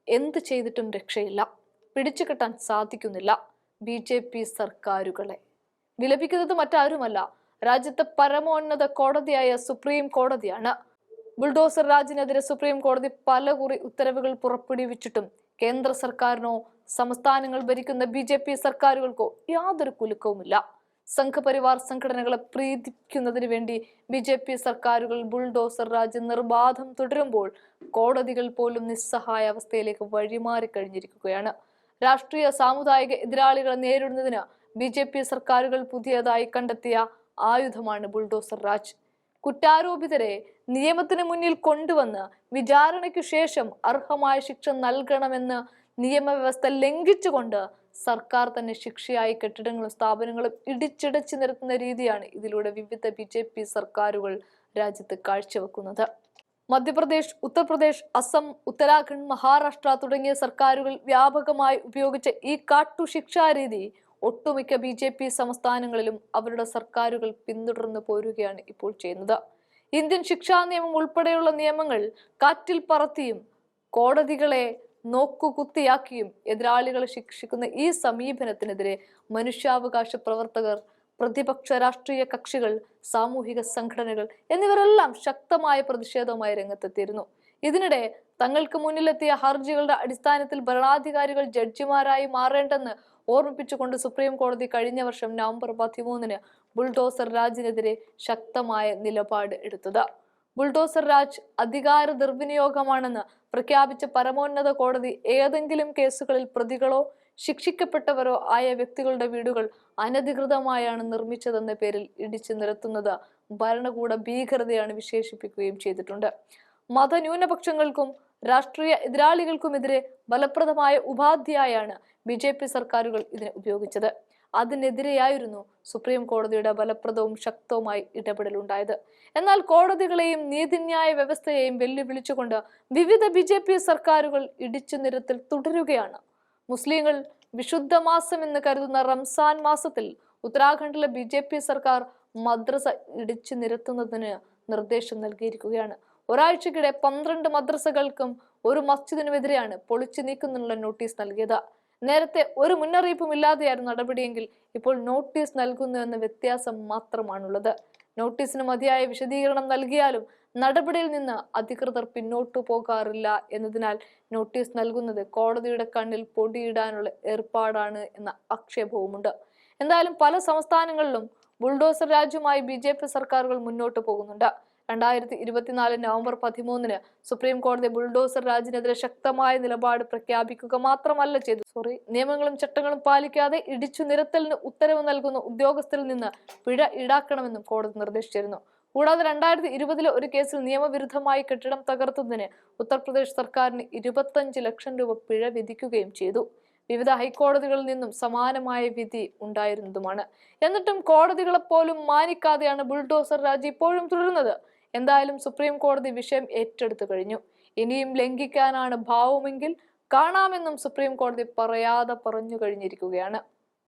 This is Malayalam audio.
എന്ത് ചെയ്തിട്ടും രക്ഷയില്ല. പിടിച്ചുകെട്ടാൻ സാധിക്കുന്നില്ല BJP സർക്കാരുകളെ. വിലപിക്കുന്നത് മറ്റാരുമല്ല, രാജ്യത്തെ പരമോന്നത കോടതിയായ സുപ്രീം കോടതിയാണ്. ബുൾഡോസർ രാജിനെതിരെ സുപ്രീം കോടതി പലകുറി ഉത്തരവുകൾ പുറപ്പെടുവിച്ചിട്ടും കേന്ദ്ര സർക്കാരിനോ സംസ്ഥാനങ്ങൾ ഭരിക്കുന്ന BJP സർക്കാരുകൾക്കോ യാതൊരു കുലുക്കവുമില്ല. സംഘപരിവാർ സംഘടനകളെ പ്രീതിക്കുന്നതിന് വേണ്ടി BJP സർക്കാരുകൾ ബുൾഡോസർ രാജ് നിർബാധം തുടരുമ്പോൾ കോടതികൾ പോലും നിസ്സഹായ അവസ്ഥയിലേക്ക് വഴിമാറിക്കഴിഞ്ഞിരിക്കുകയാണ്. രാഷ്ട്രീയ സാമുദായിക എതിരാളികളെ നേരിടുന്നതിന് BJP സർക്കാരുകൾ പുതിയതായി കണ്ടെത്തിയ ആയുധമാണ് ബുൾഡോസർ രാജ്. കുറ്റാരോപിതരെ നിയമത്തിന് മുന്നിൽ കൊണ്ടുവന്ന് വിചാരണയ്ക്കു ശേഷം അർഹമായ ശിക്ഷ നൽകണമെന്ന് നിയമവ്യവസ്ഥ ലംഘിച്ചുകൊണ്ട് സർക്കാർ തന്നെ ശിക്ഷയായി കെട്ടിടങ്ങളും സ്ഥാപനങ്ങളും ഇടിച്ചിടച്ചു നിരത്തുന്ന രീതിയാണ് ഇതിലൂടെ വിവിധ BJP സർക്കാരുകൾ രാജ്യത്ത് കാഴ്ചവെക്കുന്നത്. മധ്യപ്രദേശ്, ഉത്തർപ്രദേശ്, അസം, ഉത്തരാഖണ്ഡ്, മഹാരാഷ്ട്ര തുടങ്ങിയ സർക്കാരുകൾ വ്യാപകമായി ഉപയോഗിച്ച ഈ കാട്ടുശിക്ഷാരീതി ഒട്ടുമിക്ക BJP സംസ്ഥാനങ്ങളിലും അവരുടെ സർക്കാരുകൾ പിന്തുടർന്നു പോരുകയാണ് ഇപ്പോൾ ചെയ്യുന്നത്. ഇന്ത്യൻ ശിക്ഷാ നിയമം ഉൾപ്പെടെയുള്ള നിയമങ്ങൾ കാറ്റിൽ പറത്തിയും കോടതികളെ നോക്കുകുത്തിയാക്കിയും എതിരാളികളെ ശിക്ഷിക്കുന്ന ഈ സമീപനത്തിനെതിരെ മനുഷ്യാവകാശ പ്രവർത്തകർ, പ്രതിപക്ഷ രാഷ്ട്രീയ കക്ഷികൾ, സാമൂഹിക സംഘടനകൾ എന്നിവരെല്ലാം ശക്തമായ പ്രതിഷേധവുമായി രംഗത്തെത്തിയിരുന്നു. ഇതിനിടെ തങ്ങൾക്ക് മുന്നിലെത്തിയ ഹർജികളുടെ അടിസ്ഥാനത്തിൽ ഭരണാധികാരികൾ ജഡ്ജിമാരായി മാറേണ്ടെന്ന് ഓർമ്മിപ്പിച്ചുകൊണ്ട് സുപ്രീം കോടതി കഴിഞ്ഞ വർഷം നവംബർ 13 ബുൾഡോസർ രാജിനെതിരെ ശക്തമായ നിലപാട് എടുത്തത്. ബുൾഡോസർ രാജ് അധികാര ദുർവിനിയോഗമാണെന്ന് പ്രഖ്യാപിച്ച പരമോന്നത കോടതി ഏതെങ്കിലും കേസുകളിൽ പ്രതികളോ ശിക്ഷിക്കപ്പെട്ടവരോ ആയ വ്യക്തികളുടെ വീടുകൾ അനധികൃതമായാണ് നിർമ്മിച്ചതെന്ന പേരിൽ ഇടിച്ചു നിരത്തുന്നത് ഭരണകൂട ഭീകരതയാണ് വിശേഷിപ്പിക്കുകയും ചെയ്തിട്ടുണ്ട്. മതന്യൂനപക്ഷങ്ങൾക്കും രാഷ്ട്രീയ എതിരാളികൾക്കുമെതിരെ ഫലപ്രദമായ ഉപാധിയായാണ് BJP സർക്കാരുകൾ ഇതിനെ ഉപയോഗിച്ചത്. അതിനെതിരെയായിരുന്നു സുപ്രീം കോടതിയുടെ ഫലപ്രദവും ശക്തവുമായി ഇടപെടലുണ്ടായത്. എന്നാൽ കോടതികളെയും നീതിന്യായ വ്യവസ്ഥയെയും വെല്ലുവിളിച്ചുകൊണ്ട് വിവിധ BJP സർക്കാരുകൾ ഇടിച്ചു നിരത്തൽ തുടരുകയാണ്. മുസ്ലിങ്ങൾ വിശുദ്ധ മാസം എന്ന് കരുതുന്ന റംസാൻ മാസത്തിൽ ഉത്തരാഖണ്ഡിലെ BJP സർക്കാർ മദ്രസ ഇടിച്ചു നിരത്തുന്നതിന് നിർദ്ദേശം നൽകിയിരിക്കുകയാണ്. ഒരാഴ്ചക്കിടെ 12 മദ്രസകൾക്കും ഒരു മസ്ജിദിനുമെതിരെയാണ് പൊളിച്ചു നീക്കുന്നതിനുള്ള നോട്ടീസ് നൽകിയത്. നേരത്തെ ഒരു മുന്നറിയിപ്പും ഇല്ലാതെയായിരുന്നു നടപടിയെങ്കിൽ ഇപ്പോൾ നോട്ടീസ് നൽകുന്നു എന്ന വ്യത്യാസം മാത്രമാണുള്ളത്. നോട്ടീസിന് മതിയായ വിശദീകരണം നൽകിയാലും നടപടിയിൽ നിന്ന് അധികൃതർ പിന്നോട്ടു പോകാറില്ല എന്നതിനാൽ നോട്ടീസ് നൽകുന്നത് കോടതിയുടെ കണ്ണിൽ പൊടിയിടാനുള്ള ഏർപ്പാടാണ് എന്ന ആക്ഷേപവുമുണ്ട്. എന്തായാലും പല സംസ്ഥാനങ്ങളിലും ബുൾഡോസർ രാജുമായി BJP സർക്കാരുകൾ മുന്നോട്ട് പോകുന്നുണ്ട്. 2024 നവംബർ 13 സുപ്രീം കോടതി ബുൾഡോസർ രാജിനെതിരെ ശക്തമായ നിലപാട് പ്രഖ്യാപിക്കുക മാത്രമല്ല ചെയ്തു. നിയമങ്ങളും ചട്ടങ്ങളും പാലിക്കാതെ ഇടിച്ചു നിരത്തലിന് ഉത്തരവ് നൽകുന്ന ഉദ്യോഗസ്ഥരിൽ നിന്ന് പിഴ ഈടാക്കണമെന്നും കോടതി നിർദ്ദേശിച്ചിരുന്നു. കൂടാതെ 2020 ഒരു കേസിൽ നിയമവിരുദ്ധമായി കെട്ടിടം തകർത്തതിന് ഉത്തർപ്രദേശ് സർക്കാരിന് 25 ലക്ഷം രൂപ പിഴ വിധിക്കുകയും ചെയ്തു. വിവിധ ഹൈക്കോടതികളിൽ നിന്നും സമാനമായ വിധി ഉണ്ടായിരുന്നതുമാണ്. എന്നിട്ടും കോടതികളെ പോലും മാനിക്കാതെയാണ് ബുൾഡോസർ രാജ് ഇപ്പോഴും തുടരുന്നത്. എന്തായാലും സുപ്രീം കോടതി വിഷയം ഏറ്റെടുത്തു കഴിഞ്ഞു. ഇനിയും ലംഘിക്കാനാണ് ഭാവമെങ്കിൽ കാണാമെന്നും സുപ്രീം കോടതി പറയാതെ പറഞ്ഞു കഴിഞ്ഞിരിക്കുകയാണ്.